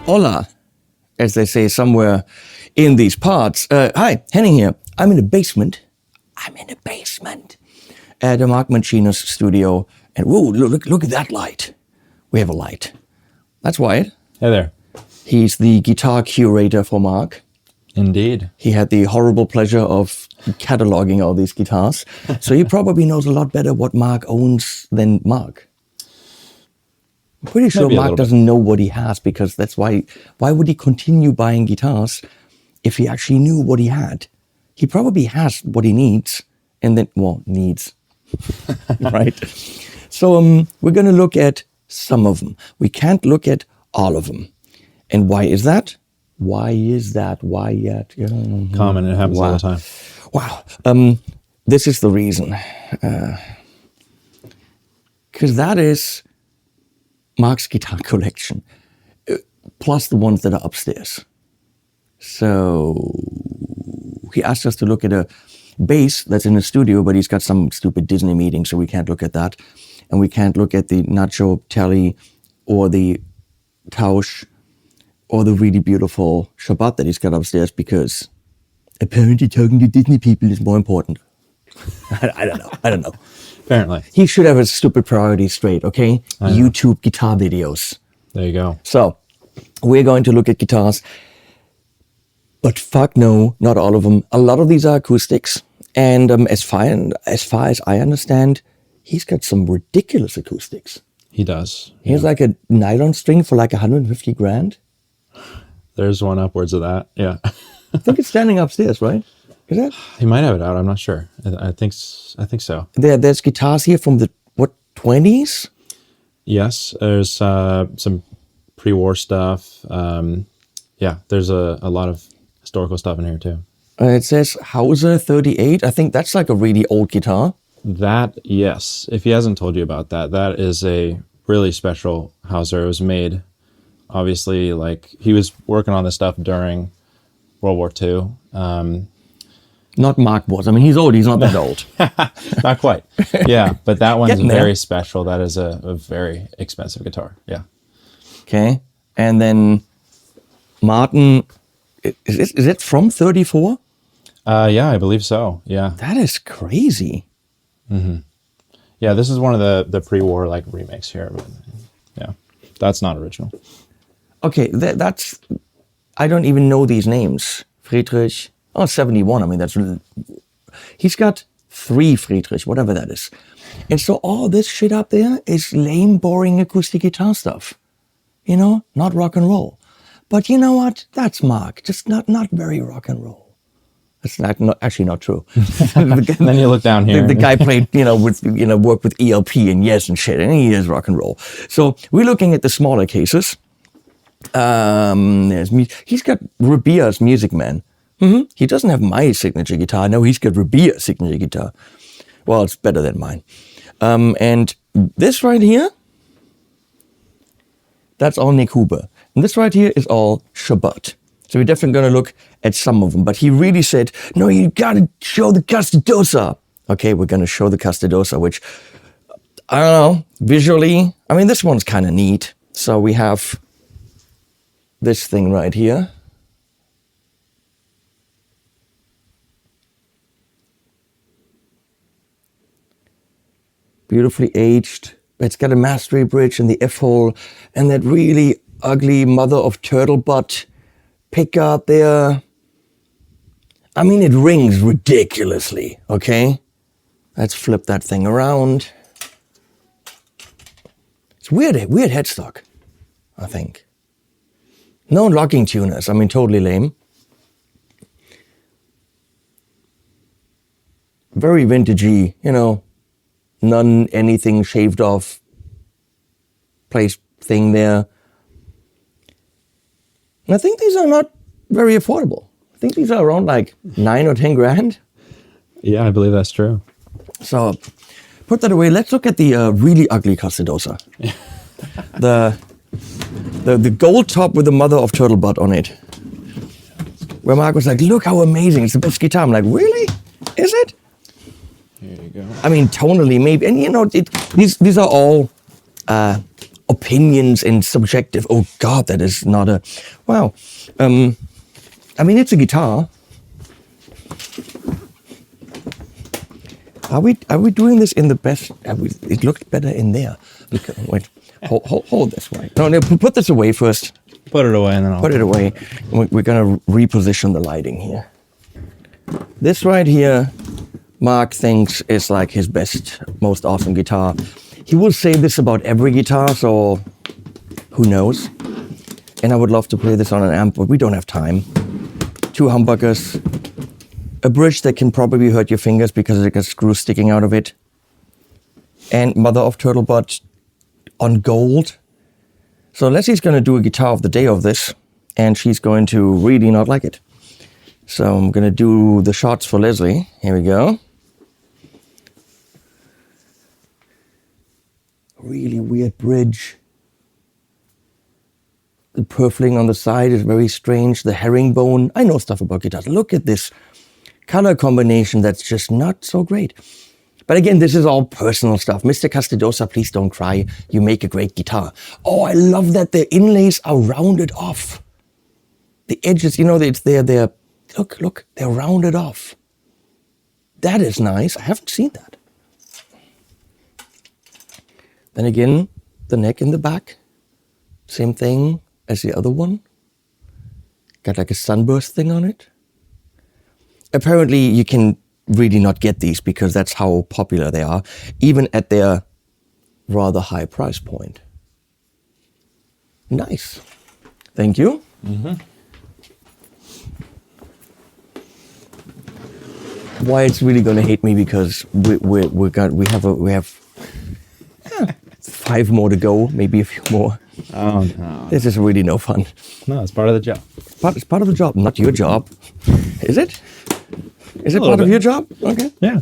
Hola, as they say somewhere in these parts. Hi, Henning here. I'm in the basement. At Mark Mancino's studio. And whoa, look at that light. We have a light. That's Wyatt. Hey there. He's the guitar curator for Mark. Indeed. He had the horrible pleasure of cataloging all these guitars. So he probably knows a lot better what Mark owns than Mark. I'm pretty sure Mark doesn't know what he has, because that's why would he continue buying guitars if he actually knew what he had? He probably has what he needs, and then, needs, right? So we're going to look at some of them. We can't look at all of them. And why is that? Why yet? Common, it happens all the time. Wow. This is the reason. Because that is Mark's guitar collection, plus the ones that are upstairs. So he asked us to look at a bass that's in the studio, but he's got some stupid Disney meeting, so we can't look at that. And we can't look at the Nacho Telly or the Tausch or the really beautiful Shabbat that he's got upstairs, because apparently talking to Disney people is more important. I don't know. Apparently. He should have his stupid priorities straight, okay? YouTube guitar videos. There you go. So, we're going to look at guitars, but fuck no, not all of them. A lot of these are acoustics, and as far as I understand, he's got some ridiculous acoustics. He does. He has like a nylon string for like 150 grand. There's one upwards of that, yeah. I think it's standing upstairs, right? Is that? He might have it out, I'm not sure. I think so. There's guitars here from the, 20s? Yes, there's some pre-war stuff. There's a lot of historical stuff in here too. It says Hauser 38. I think that's like a really old guitar. That, yes. If he hasn't told you about that, that is a really special Hauser. It was made, obviously, like, he was working on this stuff during World War II. Not Mark was. I mean, he's old. He's not that old. Not quite. Yeah, but that one's very special. That is a very expensive guitar. Yeah. Okay. And then Martin, is it from 34? Yeah, I believe so. Yeah. That is crazy. Mm-hmm. Yeah, this is one of the pre-war like remakes here. But yeah, that's not original. Okay, that's, I don't even know these names. Friedrich, 71. I mean, he's got 3 Friedrich, whatever that is. And so all this shit up there is lame, boring acoustic guitar stuff. You know, not rock and roll. But you know what? That's Mark. Just not very rock and roll. That's actually not true. And then you look down here. The guy played, worked with ELP and Yes and shit, and he is rock and roll. So we're looking at the smaller cases. He's got Rabia's Music Man. Mm-hmm. He doesn't have my signature guitar. No, he's got Rabia's signature guitar. Well, it's better than mine. And this right here, that's all Nick Huber. And this right here is all Shabbat. So we're definitely going to look at some of them. But he really said, no, you got to show the Castadosa. Okay, we're going to show the Castadosa, which, I don't know, visually, I mean, this one's kind of neat. So we have this thing right here. Beautifully aged. It's got a mastery bridge and the F-hole and that really ugly mother of turtle butt pickup there. I mean, it rings ridiculously, okay? Let's flip that thing around. It's weird headstock, I think. No locking tuners, I mean, totally lame. Very vintagey, anything shaved off place thing there. And I think these are not very affordable. I think these are around like 9 or 10 grand. Yeah, I believe that's true. So put that away. Let's look at the really ugly Castadosa. the gold top with the mother of turtle butt on it. Where Mark was like, look how amazing, it's the best guitar. I'm like, really? Is it? Here you go. I mean, tonally maybe. And these are all opinions and subjective. Oh God, that is not a, wow. I mean, it's a guitar. Are we doing this in the best? It looked better in there. Wait, hold this way. No, put this away first. Put it away and then I'll put it away. We're gonna reposition the lighting here. This right here, Mark thinks is like his best, most awesome guitar. He will say this about every guitar, so who knows? And I would love to play this on an amp, but we don't have time. 2 humbuckers, a bridge that can probably hurt your fingers because it got screws sticking out of it, and mother of turtle butt on gold. So Leslie's going to do a guitar of the day of this, and she's going to really not like it. So I'm going to do the shots for Leslie. Here we go. Really weird bridge. The purfling on the side is very strange. The herringbone. I know stuff about guitars. Look at this color combination that's just not so great. But again, this is all personal stuff. Mr. Castidosa, please don't cry. You make a great guitar. Oh, I love that the inlays are rounded off. The edges, they're look, they're rounded off. That is nice. I haven't seen that. Then again, the neck in the back. Same thing as the other one. Got like a sunburst thing on it. Apparently, you can really not get these because that's how popular they are, even at their rather high price point. Nice. Thank you. Mm-hmm. Wyatt's really gonna hate me because we have 5 more to go, maybe a few more. Oh no. This is really no fun. No, it's part of the job. It's part of the job, not your job. Is it? Is it part bit. of your job? Okay. Yeah.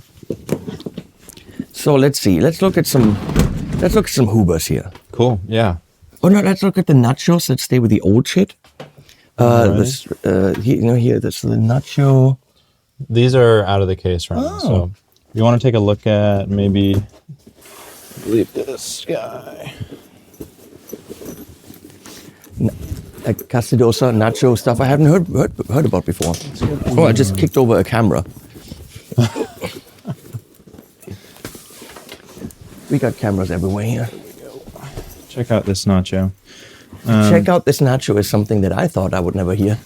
So let's see. Let's look at some Hubers here. Cool. Yeah. Oh no, let's look at the nachos. Let's stay with the old shit. Here, that's the nacho. These are out of the case right now. So you want to take a look at maybe leave this guy. Castidosa nacho stuff I haven't heard about before. Oh, I just kicked over a camera. We got cameras everywhere here. Check out this nacho. Check out this nacho is something that I thought I would never hear.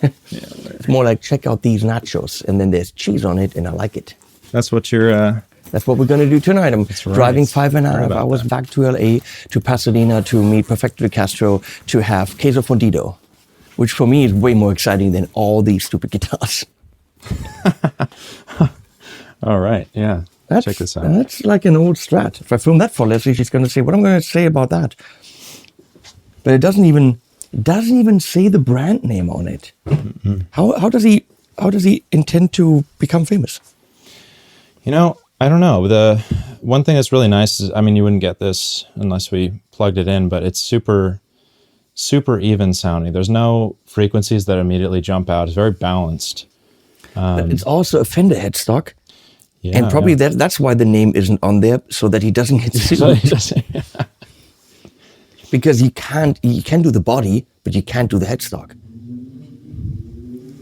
It's more like check out these nachos, and then there's cheese on it, and I like it. That's what you're. That's what we're going to do tonight. I'm driving 5.5 hours back to LA, to Pasadena, to meet Perfecto de Castro, to have queso fundido, which for me is way more exciting than all these stupid guitars. All right, yeah. Check this out. That's like an old Strat. If I film that for Leslie, she's going to say, what am I going to say about that? But it doesn't even say the brand name on it. Mm-hmm. How does he intend to become famous? I don't know. The one thing that's really nice is, you wouldn't get this unless we plugged it in, but it's super, super even sounding. There's no frequencies that immediately jump out. It's very balanced. But it's also a Fender headstock. Yeah, and probably that's why the name isn't on there, so that he doesn't get sued. Because you can do the body, but you can't do the headstock.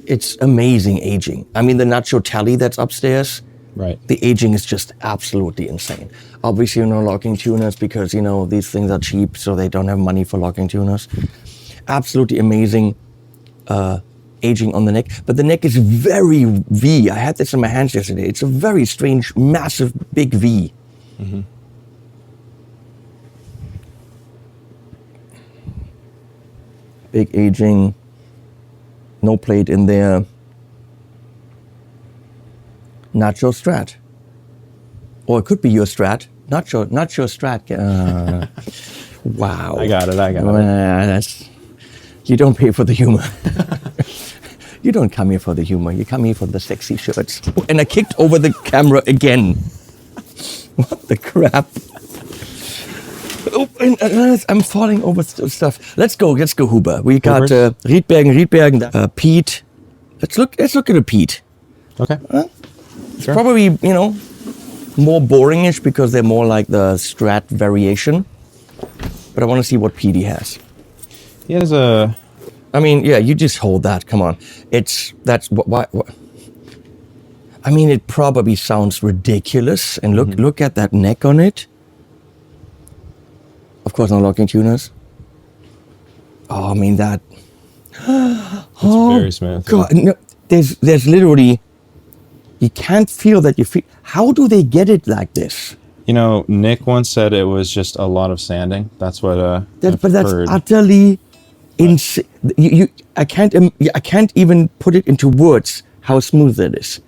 It's amazing aging. The Nacho Tally that's upstairs, right? The aging is just absolutely insane. Obviously, locking tuners because, these things are cheap, so they don't have money for locking tuners. Absolutely amazing aging on the neck. But the neck is very V. I had this in my hands yesterday. It's a very strange, massive, big V. Mm-hmm. Big aging, no plate in there. Nacho Strat. Or it could be your Strat. Nacho Strat. Wow. I got it. You don't pay for the humor. You don't come here for the humor. You come here for the sexy shirts. And I kicked over the camera again. What the crap? Oh, I'm falling over stuff. Let's go Huber. We got Riedbergen, Pete. Let's look at a Pete. Okay. It's probably, more boringish because they're more like the Strat variation. but I want to see what Petey has. He has a... I mean, yeah, you just hold that. Come on. That's what. I mean, it probably sounds ridiculous. And look at that neck on it. Of course, no locking tuners. Oh, I mean that. It's very smooth. God, no, there's literally. You can't feel that you feel. How do they get it like this? You know, Nick once said it was just a lot of sanding. That's what But I've that's heard. utterly insane. I can't even put it into words how smooth that is.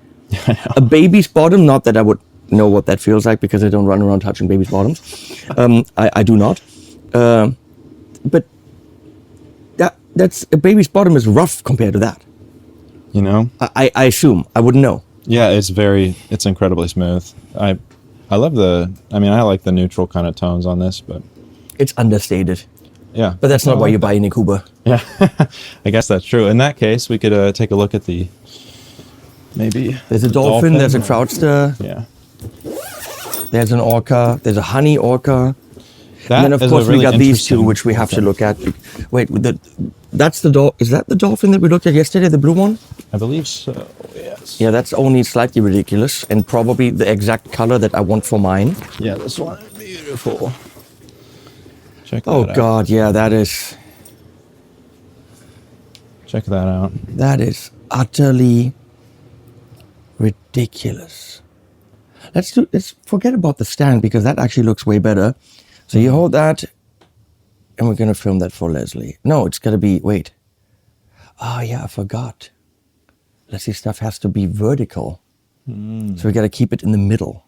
A baby's bottom. Not that I would know what that feels like because I don't run around touching babies' bottoms. I do not. But that's a baby's bottom is rough compared to that. You know? I assume. I wouldn't know. Yeah, it's incredibly smooth. I like the neutral kind of tones on this, but It's understated. yeah. But that's not I why like you buy a Nick Huber. Yeah, I guess that's true. In that case, we could take a look at the maybe. There's a dolphin, there's a troutster, Yeah, there's an orca, there's a honey orca. that And then of is course a really we got these two, interesting which we have to thing. look at. Wait, that's the is that the dolphin that we looked at yesterday, the blue one? I believe so. Yes. Yeah, that's only slightly ridiculous and probably the exact color that I want for mine. Yeah, this one is beautiful. Check that Oh out. God, yeah, that is Check that out. utterly ridiculous. Let's forget about the stand because that actually looks way better. So you hold that, and we're gonna film that for Leslie. No, it's gotta be. Wait. Oh yeah, I forgot. Leslie's stuff has to be vertical, so we gotta keep it in the middle.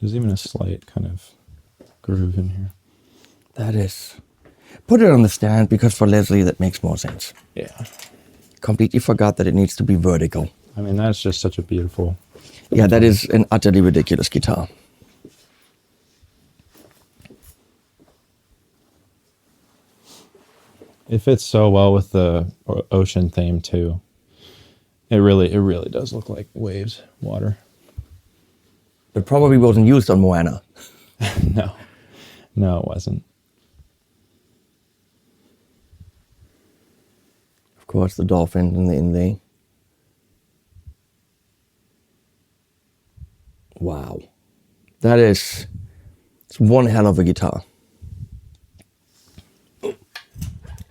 There's even a slight kind of groove in here. That is. Put it on the stand because for Leslie that makes more sense. Yeah. Completely forgot that it needs to be vertical. I mean, that's just such a beautiful. Yeah, that is an utterly ridiculous guitar. It fits so well with the ocean theme too. It really does look like waves, water. But probably wasn't used on Moana. No, it wasn't. Of course, the dolphin in the. Wow. It's one hell of a guitar.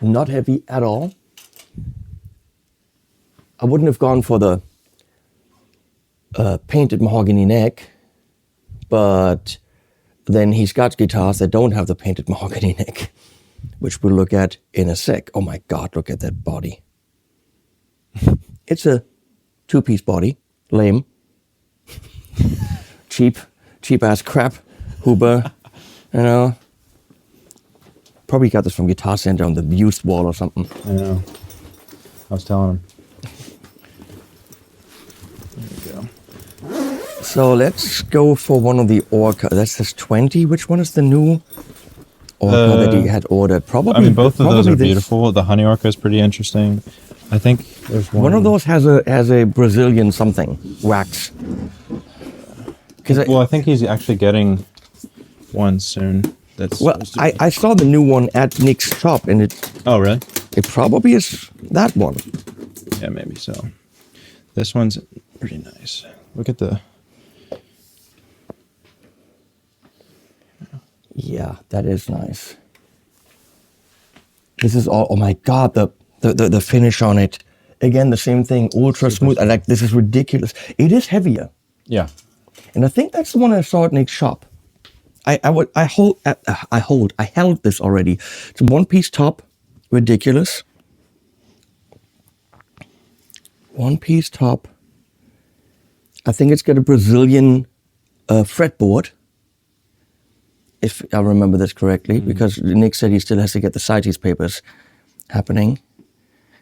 Not heavy at all. I wouldn't have gone for the painted mahogany neck, but then he's got guitars that don't have the painted mahogany neck, which we'll look at in a sec. Oh my God, look at that body. It's a two-piece body, lame. cheap ass crap, Huber, you know. Probably got this from Guitar Center on the used wall or something. I know. I was telling him. There we go. So let's go for one of the Orca. That's this 20. Which one is the new Orca that he had ordered? Probably. I mean, both of those are this. beautiful. The honey orca is pretty interesting. I think there's one. One of those has a Brazilian something wax. Well, I think he's actually getting one soon. That's Well, supposed to be- I saw the new one at Nick's shop, and Oh, really? it probably is that one. Yeah, maybe so. This one's pretty nice. Look at the. Yeah, that is nice. This is all. Oh my God, the finish on it. Again, the same thing, ultra smooth. I like. This is ridiculous. It is heavier, Yeah. and I think that's the one I saw at Nick's shop. I held this already. It's a one-piece top, ridiculous. One-piece top. I think it's got a Brazilian fretboard, if I remember this correctly, because Nick said he still has to get the CITES papers happening.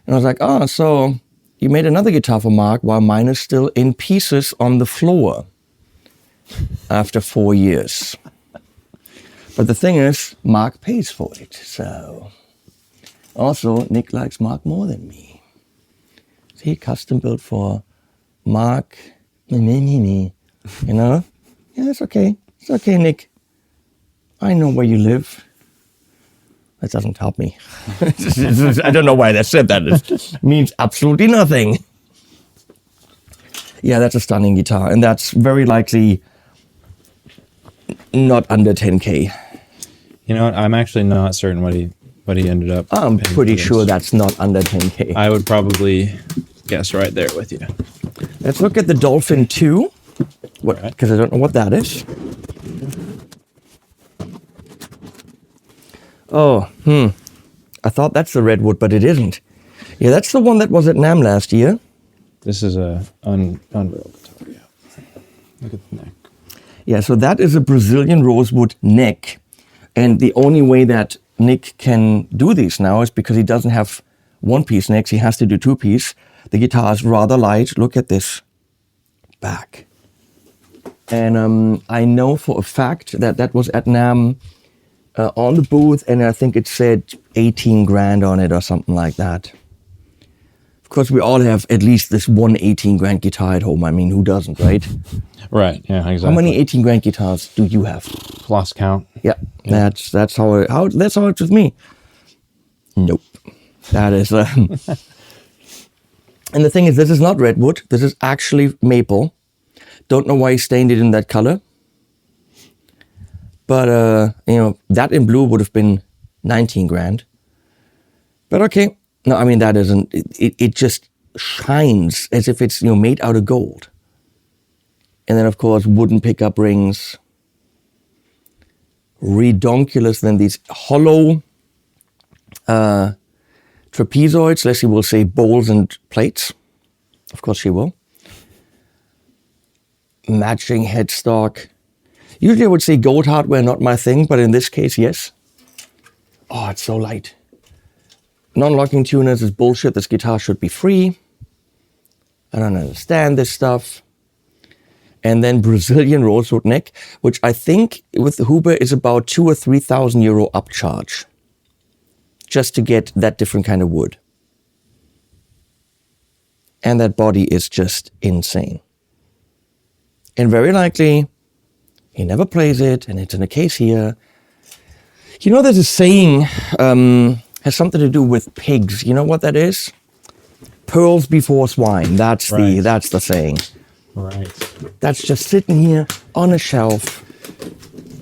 And I was like, oh, so you made another guitar for Mark while mine is still in pieces on the floor after 4 years. But the thing is, Mark pays for it, so. Also, Nick likes Mark more than me. See, custom built for Mark, you know? Yeah, it's okay. It's okay, Nick. I know where you live. That doesn't help me. I don't know why they said that. It means absolutely nothing. Yeah, that's a stunning guitar, and that's very likely not under 10K. You know what? I'm actually not certain what he ended up. I'm paying pretty for this. sure that's not under 10K. I would probably guess right there with you. Let's look at the Dolphin 2, because I don't know what that is. Oh, I thought that's the Redwood, but it isn't. Yeah, that's the one that was at NAMM last year. This is a unreal guitar. Yeah. Look at the neck. Yeah, so that is a Brazilian rosewood neck. And the only way that Nick can do these now is because he doesn't have one-piece necks. He has to do two-piece. The guitar is rather light. Look at this back. And I know for a fact that that was at NAMM on the booth, and I think it said 18 grand on it or something like that. Of course, we all have at least this one 18 grand guitar at home. I mean, who doesn't, right? Right. Yeah. Exactly. How many 18 grand guitars do you have? Lost count? Yeah. That's how it's with me. Nope. That is. And the thing is, this is not redwood. This is actually maple. Don't know why he stained it in that color. But that in blue would have been 19 grand. But okay. No, I mean, that isn't, it just shines as if it's, made out of gold. And then, of course, wooden pickup rings. Redonkulous, then these hollow trapezoids. Leslie will say bowls and plates. Of course she will. Matching headstock. Usually I would say gold hardware, not my thing, but in this case, yes. Oh, it's so light. Non-locking tuners is bullshit. This guitar should be free. I don't understand this stuff. And then Brazilian rosewood neck, which I think with the Huber is about 2,000 or 3,000 euro upcharge, just to get that different kind of wood. And that body is just insane. And very likely, he never plays it, and it's in a case here. There's a saying, has something to do with pigs. You know what that is? Pearls before swine. That's the saying. Right. That's just sitting here on a shelf.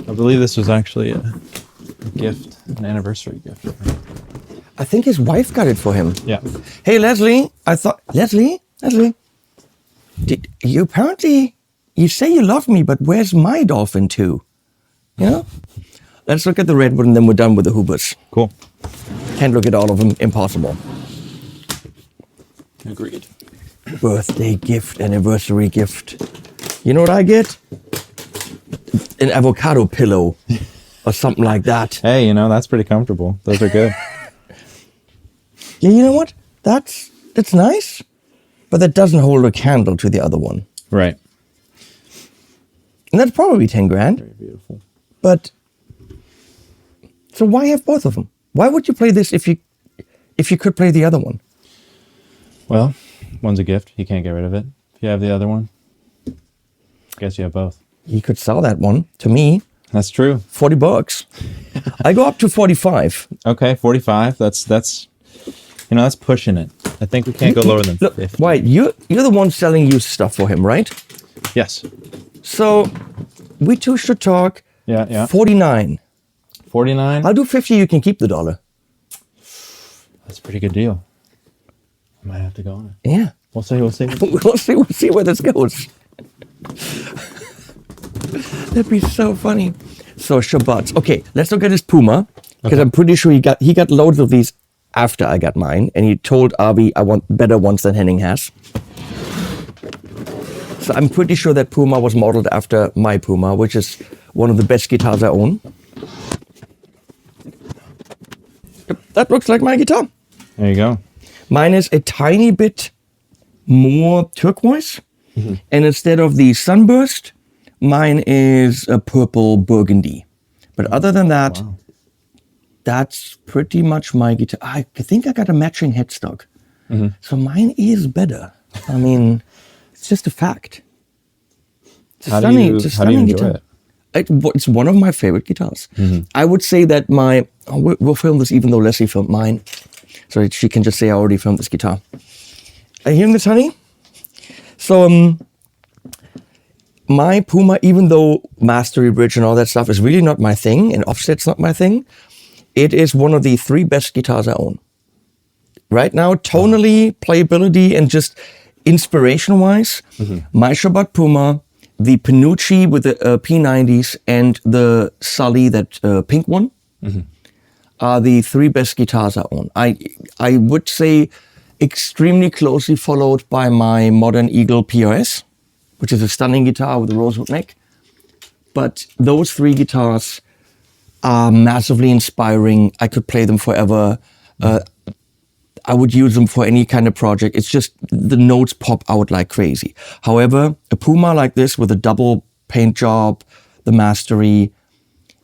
I believe this was actually a gift, an anniversary gift. I think his wife got it for him. Yeah. Hey, Leslie, Leslie, you say you love me, but where's my Dolphin 2? Let's look at the redwood and then we're done with the Hubers. Cool. Can't look at all of them, impossible. Agreed. Birthday gift, anniversary gift. You know what I get? An avocado pillow or something like that. Hey, that's pretty comfortable. Those are good. Yeah, you know what? That's nice, but that doesn't hold a candle to the other one. Right. And that's probably 10 grand. Very beautiful. But, so why have both of them? Why would you play this if you could play the other one? Well, one's a gift. You can't get rid of it. If you have the other one, I guess you have both. You could sell that one to me. That's true. $40. I go up to 45. Okay, 45. That's pushing it. I think we can't go lower than 50. Look, Wyatt, you're the one selling used stuff for him, right? Yes. So we two should talk. Yeah. 49. 49. I'll do 50. You can keep the dollar. That's a pretty good deal. I might have to go on it. Yeah. We'll see. We'll see where this goes. That'd be so funny. So Shabbats. Okay, let's look at his Puma, because I'm pretty sure he got loads of these after I got mine, and he told Avi I want better ones than Henning has. So I'm pretty sure that Puma was modeled after my Puma, which is one of the best guitars I own. That looks like my guitar. There you go. Mine is a tiny bit more turquoise, and instead of the sunburst, mine is a purple burgundy. But other than that, that's pretty much my guitar. I think I got a matching headstock. So mine is better. I mean, it's just a fact. It's a stunning guitar. guitar. It's one of my favorite guitars. I would say that we'll film this even though Leslie filmed mine. So she can just say I already filmed this guitar. Are you hearing this, honey? So my Puma, even though mastery bridge and all that stuff is really not my thing, and offset's not my thing, it is one of the 3 best guitars I own. Right now, tonally, playability, and just inspiration-wise, my Shabbat Puma, the Pinucci with the P90s, and the Sully, that pink one, are the 3 best guitars I own. I would say extremely closely followed by my Modern Eagle PRS, which is a stunning guitar with a rosewood neck. But those 3 guitars are massively inspiring. I could play them forever. I would use them for any kind of project. It's just the notes pop out like crazy. However, a Puma like this with a double paint job, the mastery,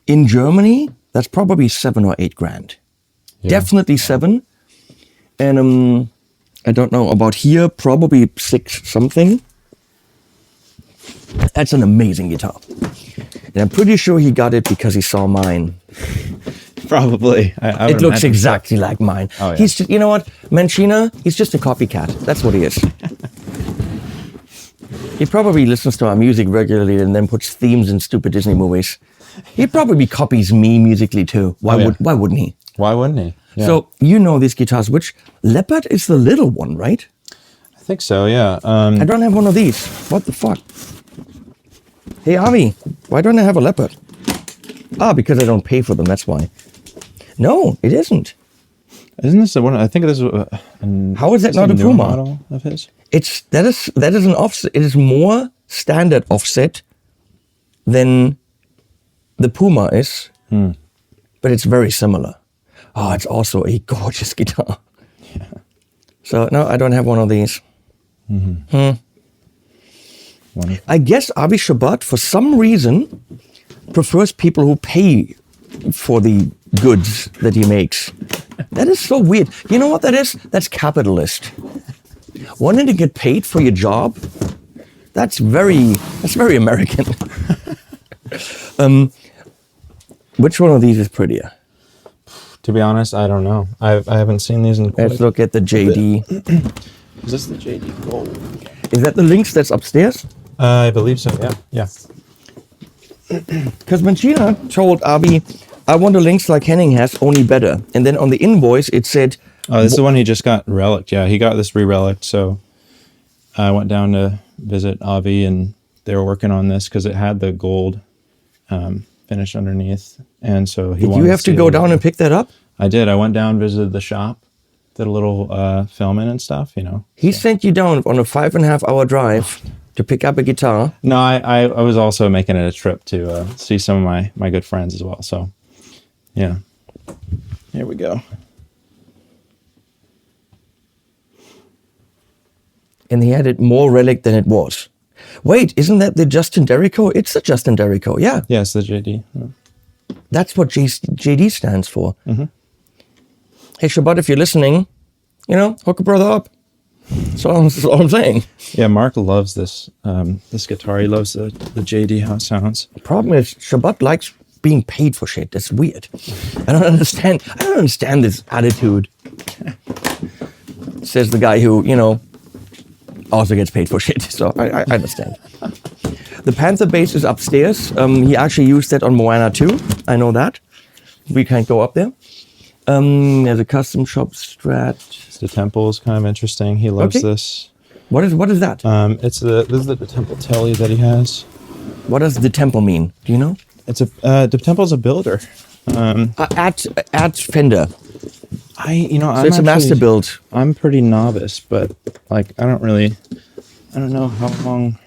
in Germany, that's probably 7 or 8 grand. Yeah. Definitely 7. And I don't know about here, probably 6 something. That's an amazing guitar. And I'm pretty sure he got it because he saw mine. Probably. I it looks exactly like mine. Oh, yeah. He's just, you know what? Mancina, he's just a copycat. That's what he is. He probably listens to our music regularly and then puts themes in stupid Disney movies. He probably copies me musically too. Why wouldn't he? Why wouldn't he? Yeah. So you know these guitars, which Leopard is the little one, right? I think so, yeah. I don't have one of these. What the fuck? Hey, Avi, why don't I have a Leopard? Because I don't pay for them, that's why. No, it isn't. Isn't this the one? I think this is how is that not a Puma model of his? That is an offset. It is more standard offset than the Puma is, but it's very similar. Oh, it's also a gorgeous guitar. Yeah. So no, I don't have one of these. I guess Avi Shabbat, for some reason, prefers people who pay for the goods that he makes. That is so weird. You know what that is? That's capitalist. Wanting to get paid for your job? That's very American. Which one of these is prettier? To be honest, I don't know. I haven't seen these in quite. Let's look at the JD. Is this the JD Gold? Is that the Lynx that's upstairs? I believe so, yeah. Because Mancina told Avi, I want a Lynx like Henning has, only better. And then on the invoice, it said... Oh, this is the one he just got relicked. Yeah, he got this re-relicked. So I went down to visit Avi, and they were working on this because it had the gold finish underneath. And so he Did you have to go down and pick that up? I did. I went down, visited the shop, did a little filming and stuff, you know. He sent you down on a 5.5-hour drive to pick up a guitar. No, I was also making it a trip to see some of my good friends as well. So, yeah. Here we go. And he had it more relic than it was. Wait, isn't that the Justin Derrico? It's the Justin Derrico, yeah. Yeah, it's the JD. Yeah. That's what JD stands for. Mm-hmm. Hey, Shabbat, if you're listening, hook a brother up. That's all I'm saying. Yeah, Mark loves this this guitar. He loves the JD, how it sounds. The problem is Shabbat likes being paid for shit. That's weird. I don't understand this attitude. Says the guy who, also gets paid for shit. So I understand. The Panther bass is upstairs. He actually used that on Moana too. I know that. We can't go up there. There's a custom shop Strat. The temple is kind of interesting. He loves this. What is that? This is the temple telly that he has. What does the temple mean? Do you know? It's the temple's a builder. At Fender. It's a master build. I'm pretty novice, but I don't know how long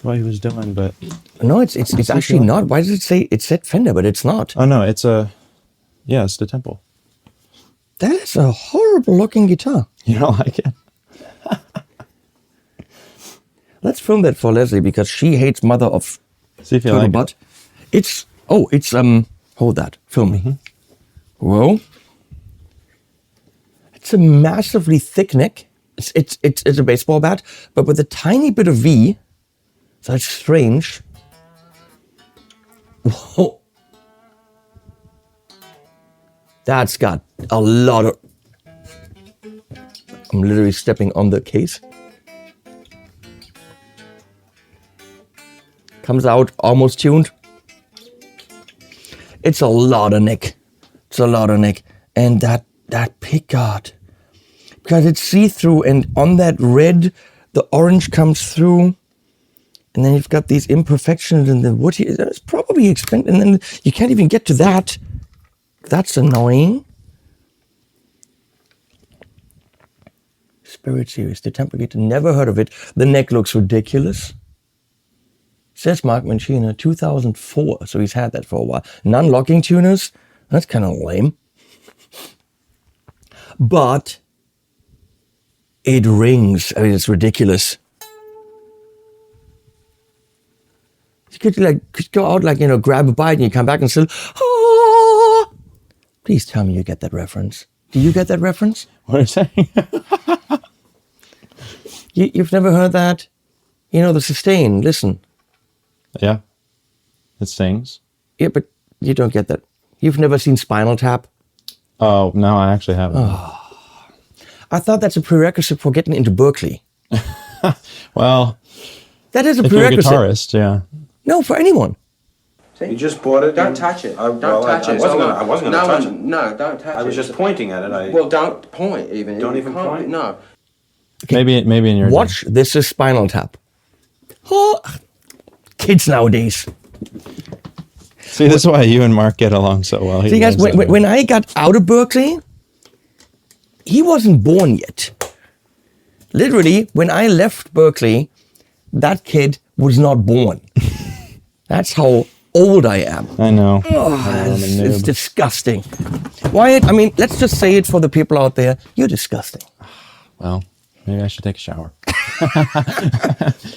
what he was doing, but no, it's actually not. Why does it say it said Fender, but it's not? Oh no, it's the temple. That is a horrible looking guitar. You don't like it? Let's film that for Leslie because she hates mother of see if you like butt. It's hold that. Film me. Mm-hmm. Whoa. It's a massively thick neck. It's a baseball bat, but with a tiny bit of V. So it's strange. Whoa. That's got a lot of... I'm literally stepping on the case. Comes out almost tuned. It's a lot of neck. It's a lot of neck. And that pickguard, because it's see-through, and on that red, the orange comes through, and then you've got these imperfections in the wood. It's probably expensive, and then you can't even get to that. That's annoying. Spirit Series, the Temple Gate, never heard of it. The neck looks ridiculous. Says Mark Mancina, 2004, so he's had that for a while. Non-locking tuners, that's kind of lame. But it rings. I mean, it's ridiculous. You could go out, grab a bite, and you come back and still, ah! Please tell me you get that reference. Do you get that reference? What are you saying? You've never heard that? The sustain, listen. Yeah. It sings. Yeah, but you don't get that. You've never seen Spinal Tap? Oh, no, I actually haven't. Oh. I thought that's a prerequisite for getting into Berkeley. Well, that is a if you're a prerequisite. guitarist, yeah. No, for anyone. See? You just bought it? Don't touch it. Don't touch it. I wasn't going to touch it. No, don't touch it. I was just pointing at it. Well, don't point even. Don't even point? No. Okay. Maybe in your Watch, this is Spinal Tap. Oh, kids nowadays. See, this is why you and Mark get along so well. See, guys, when I got out of Berkeley, he wasn't born yet. Literally, when I left Berkeley, that kid was not born. That's how old I am. I know. It's disgusting. Wyatt, I mean, let's just say it for the people out there. You're disgusting. Well, maybe I should take a shower.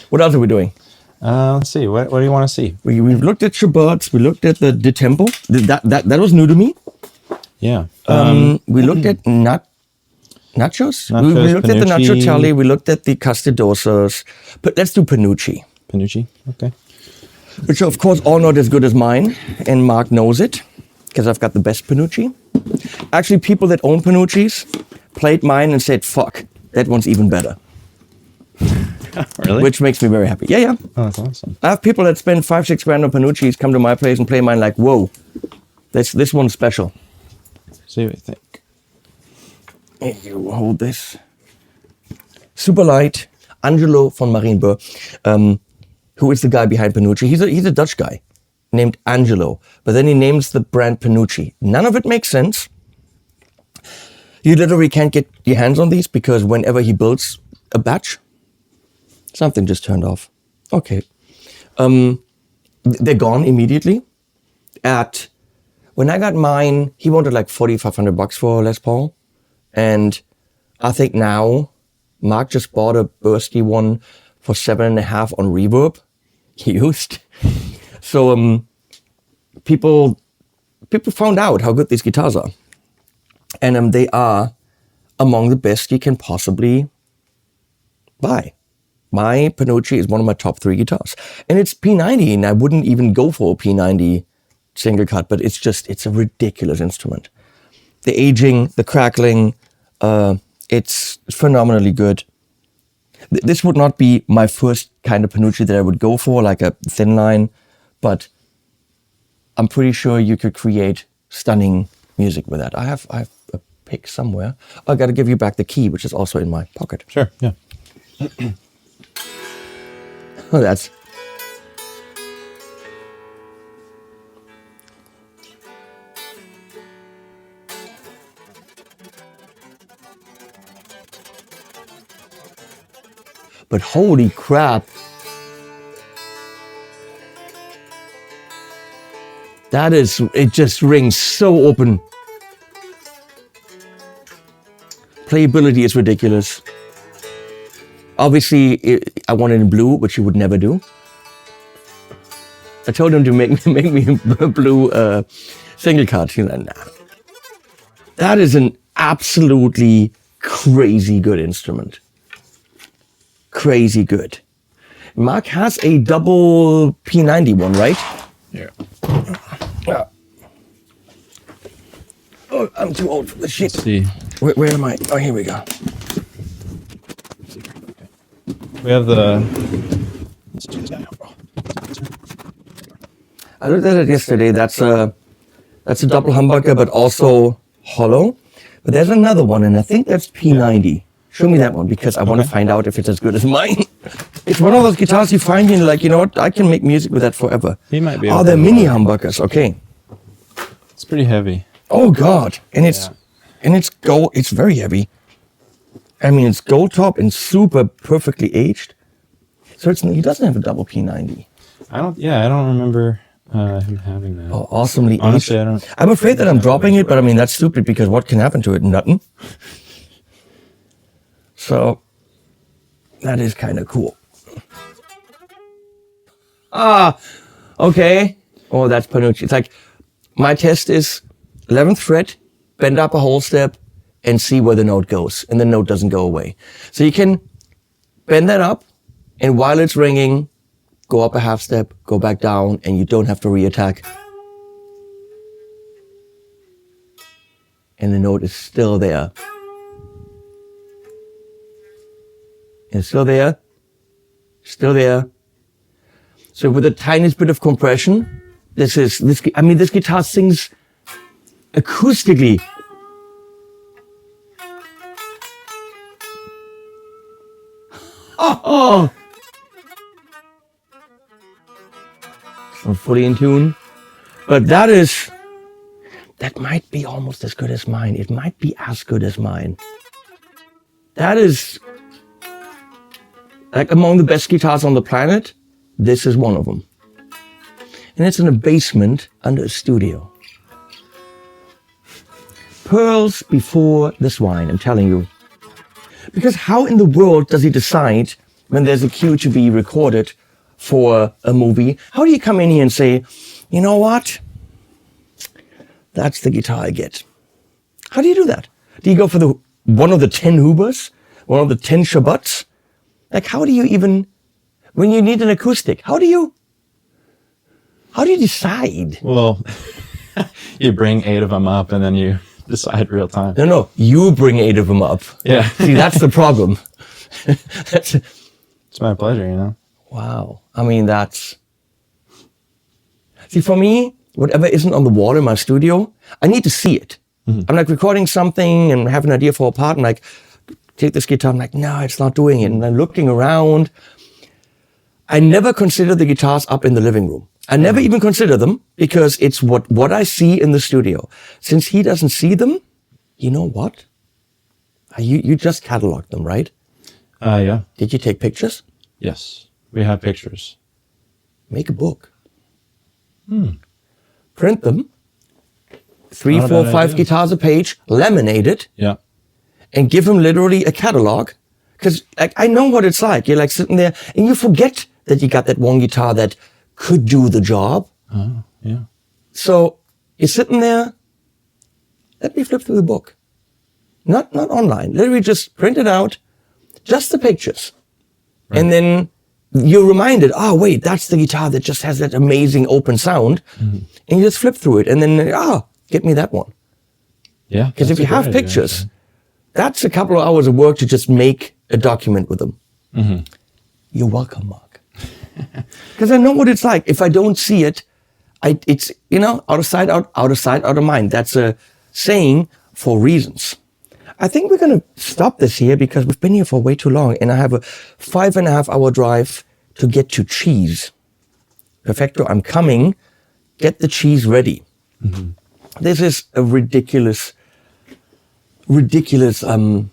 What else are we doing? Let's see. What do you want to see? We've looked at Shabbats. We looked at the temple. That was new to me. Yeah. We looked at nachos. We looked at the panucci. nacho chali. We looked at the castidosas. But let's do panucci. Panucci. Okay. Which are, of course, all not as good as mine. And Mark knows it, because I've got the best panucci. Actually, people that own panuccis played mine and said, fuck, that one's even better. Really? Which makes me very happy. Yeah. Oh, that's awesome. I have people that spend $5-6 grand on panuccis come to my place and play mine like, whoa, this one's special. See what you think. Here, you hold this. Super light. Angelo von Marienburg, who is the guy behind Panucci. He's a Dutch guy named Angelo, but then he names the brand Panucci. None of it makes sense. You literally can't get your hands on these because whenever he builds a batch, something just turned off. Okay. They're gone immediately. When I got mine, he wanted like $4,500 for Les Paul. And I think now Mark just bought a bursty one for $7.5 on Reverb. He used. So people found out how good these guitars are. And they are among the best you can possibly buy. My Panucci is one of my top 3 guitars. And it's P90, and I wouldn't even go for a P90 single cut, but it's a ridiculous instrument. The aging, the crackling, it's phenomenally good. This would not be my first kind of Panucci that I would go for, like a thin line, but I'm pretty sure you could create stunning music with that. I have a pick somewhere. I got to give you back the key, which is also in my pocket. Sure, yeah. Oh, that's... But holy crap. It just rings so open. Playability is ridiculous. Obviously, I want it in blue, which you would never do. I told him to make me a blue single cut. He's like, nah. That is an absolutely crazy good instrument. Crazy good. Mark has a double P90 one, right? Yeah. Oh, I'm too old for this shit. Let's see. Where am I? Oh, here we go. We have the. Let's do this guy. I looked at it yesterday. That's a double humbucker, but also hollow. But there's another one, and I think that's P90. Show me that one because I want to find out if it's as good as mine. It's one of those guitars you find and you're like, you know what? I can make music with that forever. He might be. Oh, they're mini humbuckers. Okay. It's pretty heavy. Oh God! And it's gold. It's very heavy. I mean, it's gold top and super perfectly aged. So he doesn't have a double P90. I don't remember him having that. Oh, awesomely Honestly, aged. I'm afraid that I'm dropping it, but I mean that's stupid because what can happen to it? Nothing. So that is kind of cool. Okay. Oh, that's Panucci. It's like my test is 11th fret, bend up a whole step, and see where the note goes, and the note doesn't go away. So you can bend that up, and while it's ringing, go up a half step, go back down, and you don't have to reattack. And the note is still there. And still there. Still there. So with the tiniest bit of compression, this guitar sings acoustically. Oh! It's not fully in tune, but that might be almost as good as mine. It might be as good as mine. That is, like among the best guitars on the planet, this is one of them. And it's in a basement under a studio. Pearls before the swine, I'm telling you. Because how in the world does he decide when there's a cue to be recorded for a movie? How do you come in here and say, you know what? That's the guitar I get. How do you do that? Do you go for one of the 10 Hubers? One of the 10 Shabbats? Like how do you even, when you need an acoustic, how do you decide? Well, you bring 8 of them up and then you decide real time. No, you bring 8 of them up. Yeah. See, that's the problem. It's my pleasure, you know? Wow. I mean, see, for me, whatever isn't on the wall in my studio, I need to see it. Mm-hmm. I'm like recording something and have an idea for a part and like, take this guitar. I'm like, no, it's not doing it. And I'm looking around. I never consider the guitars up in the living room. I never even consider them because it's what I see in the studio. Since he doesn't see them, you know what? You just cataloged them, right? Yeah. Did you take pictures? Yes. We have pictures. Make a book. Print them. 3, Not a 4, bad 5 idea. guitars a page, laminate it, Yeah. and give him literally a catalog. Because like, I know what it's like. You're like sitting there and you forget that you got that one guitar that could do the job. Oh, yeah. So you're sitting there. Let me flip through the book. Not online. Literally just print it out. Just the pictures. Right. And then you're reminded, oh wait, that's the guitar that just has that amazing open sound. Mm-hmm. And you just flip through it and then, get me that one. Yeah. Because if you have pictures, that's a couple of hours of work to just make a document with them. Mm-hmm. You're welcome, Mark. Because I know what it's like. If I don't see it, it's, out of sight, out of sight, out of mind. That's a saying for reasons. I think we're going to stop this here because we've been here for way too long and I have a 5.5 hour drive to get to cheese. Perfecto, I'm coming. Get the cheese ready. Mm-hmm. This is a ridiculous, the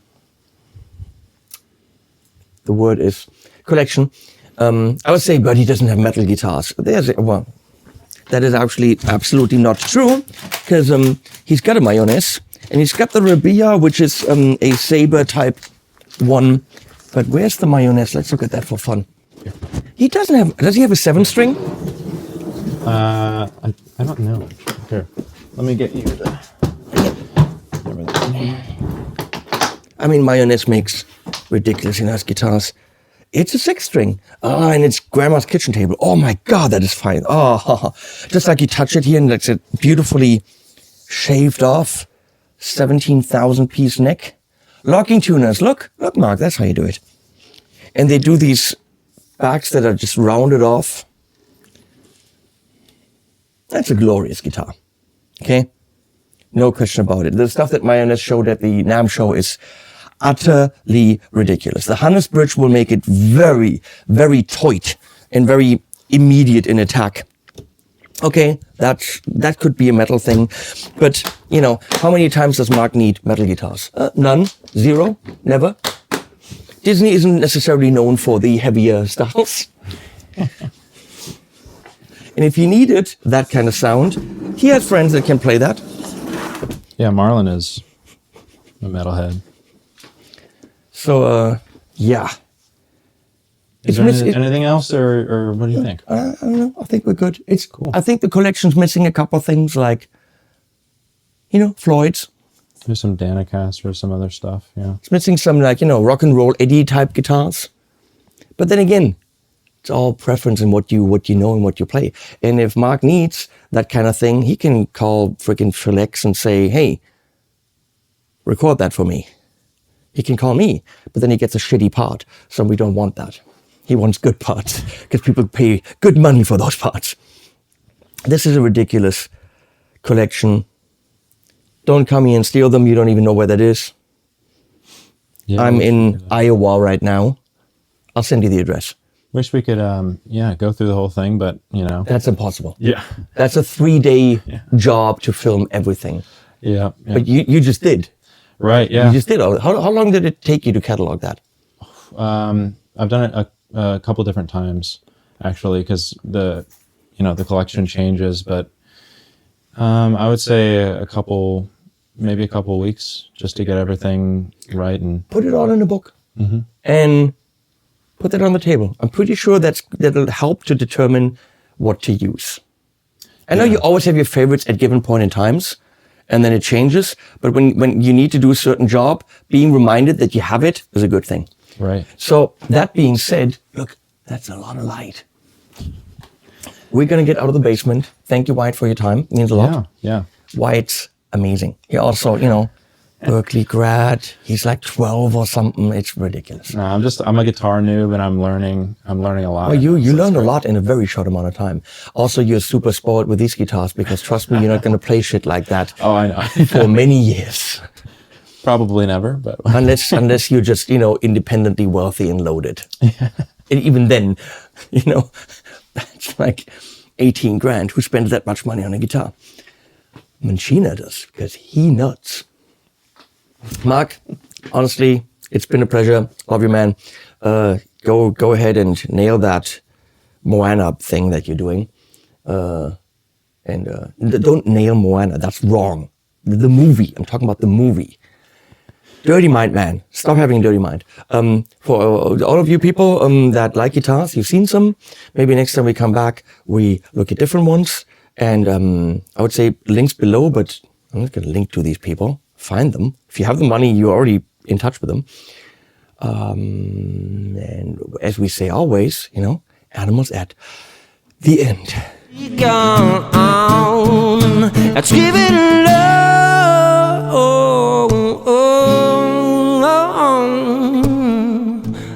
word is collection. I would say, but he doesn't have metal guitars. That is actually absolutely not true because he's got a Mayonnaise and he's got the Rabia, which is a Saber type one. But where's the Mayonnaise? Let's look at that for fun. He doesn't have, does he have a 7-string? I don't know. Here, let me get you the. I mean, Mayonnaise makes ridiculously nice guitars. It's a 6-string. And it's Grandma's kitchen table. Oh my God, that is fine. Oh, just like you touch it here and it's beautifully shaved off. 17,000 piece neck. Locking tuners, look, Mark, that's how you do it. And they do these backs that are just rounded off. That's a glorious guitar, okay? No question about it. The stuff that Mayonnaise showed at the NAMM show is utterly ridiculous. The Hannes bridge will make it very, very tight and very immediate in attack. Okay, that could be a metal thing, but you know, how many times does Mark need metal guitars? None, zero, never. Disney isn't necessarily known for the heavier styles. And if you needed that kind of sound, he has friends that can play that. Yeah, Marlon is a metalhead. So, yeah. Is there anything else, or what do you think? I don't know. I think we're good. It's cool. I think the collection's missing a couple of things like, you know, Floyd's. There's some Danicaster, some other stuff, yeah. It's missing some, like, you know, rock and roll Eddie type guitars. But then again, it's all preference in what you know and what you play. And if Mark needs that kind of thing, he can call freaking Phil X and say, hey, record that for me. He can call me, but then he gets a shitty part. So we don't want that. He wants good parts because people pay good money for those parts. This is a ridiculous collection. Don't come here and steal them. You don't even know where that is. Yeah, I'm in Iowa right now. I'll send you the address. Wish we could, go through the whole thing, but, you know. That's impossible. Yeah. That's a 3-day job to film everything. Yeah. But you just did. Right, yeah. You just did. How long did it take you to catalog that? I've done it a couple different times, actually, because the collection changes, but I would say maybe a couple weeks just to get everything right. And put it all in a book and put that on the table. I'm pretty sure that'll help to determine what to use. I know you always have your favorites at given point in times, and then it changes. But when you need to do a certain job, being reminded that you have it is a good thing. Right. So that being said, look, that's a lot of light. We're going to get out of the basement. Thank you, Wyatt, for your time. It means a lot. Yeah. Wyatt's amazing. He also, Berkeley grad. He's like 12 or something. It's ridiculous. No, I'm a guitar noob, and I'm learning a lot. Well, you learned a lot in a very short amount of time. Also, you're super spoiled with these guitars because trust me, you're not going to play shit like that Oh, I know. for many years. Probably never, but unless you're just, independently wealthy and loaded. And even then, that's like 18 grand. Who spends that much money on a guitar? Manchina does, because he nuts. Mark, honestly, it's been a pleasure. Love you, man. Go ahead and nail that Moana thing that you're doing. And don't nail Moana. That's wrong. The movie. I'm talking about the movie. Dirty mind, man. Stop having a dirty mind. For all of you people that like guitars, you've seen some. Maybe next time we come back, we look at different ones. And I would say links below, but I'm not going to link to these people. Find them. If you have the money, you're already in touch with them. And as we say always, animals at the end. Gone on. Let's give it love.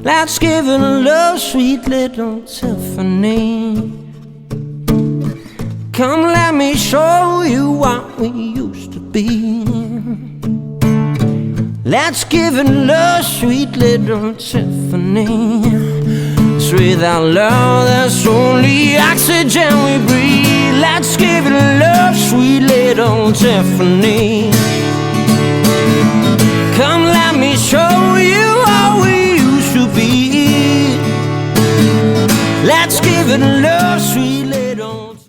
Let's give it love, sweet little Tiffany. Come, let me show you what we used to be. Let's give it love, sweet little Tiffany. 'Cause without love, there's only oxygen we breathe. Let's give it love, sweet little Tiffany. Come, let me show you how we used to be. Let's give it